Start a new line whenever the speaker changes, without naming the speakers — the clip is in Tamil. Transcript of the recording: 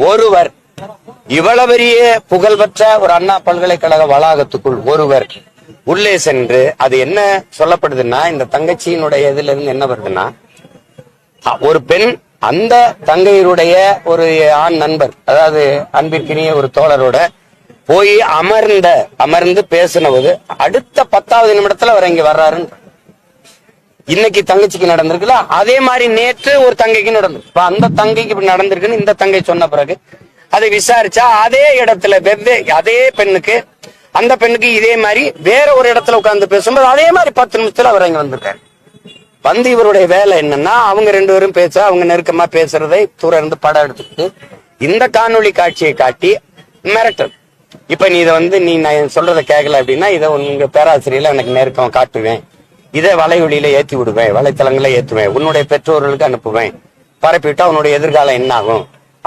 ஒருவர் இவ்வளவு பெரிய புகழ்பெற்ற ஒரு அண்ணா பல்கலைக்கழக வளாகத்துக்குள் ஒருவர் உள்ளே சென்று, அது என்ன சொல்லப்படுதுன்னா, இந்த தங்கச்சியினுடைய இதுல இருந்து என்ன வருதுன்னா, ஒரு பெண் அந்த தங்கையருடைய ஒரு ஆண் நண்பர், அதாவது அன்பிற்கினிய ஒரு தோழரோட போய் அமர்ந்து பேசினது அடுத்த 10வது நிமிடத்துல அவர் இங்க வர்றாருன்னு. இன்னைக்கு தங்கச்சிக்கு நடந்திருக்குல்ல, அதே மாதிரி நேற்று ஒரு தங்கைக்கு நடந்தது. இப்ப அந்த தங்கைக்கு இப்படி நடந்திருக்குன்னு இந்த தங்கை சொன்ன பிறகு அதை விசாரிச்சா அதே இடத்துல அதே பெண்ணுக்கு, அந்த பெண்ணுக்கு இதே மாதிரி வேற ஒரு இடத்துல உட்கார்ந்து பேசும்போது அதே மாதிரி 10 நிமிஷத்துல அவர் இங்க வந்திருக்காரு. வந்து இவருடைய வேலை என்னன்னா, அவங்க 2 பேரும் அவங்க நெருக்கமா பேசுறதை தூரம் இருந்து படம் எடுத்துக்கிட்டு இந்த காணொளி காட்சியை காட்டி மிரட்டல். இப்ப நீ இதை நீ நான் சொல்றதை கேட்கல அப்படின்னா, இதை உங்க பேராசிரியர்ல எனக்கு நெருக்கம் காட்டுவேன், இதை வலைவெளியில ஏத்தி விடுவேன், வலைத்தளங்களை ஏத்துவேன், உன்னுடைய பெற்றோர்களுக்கு அனுப்புவேன், பரப்பிவிட்டா உன்னுடைய எதிர்காலம் என்ன ஆகும்,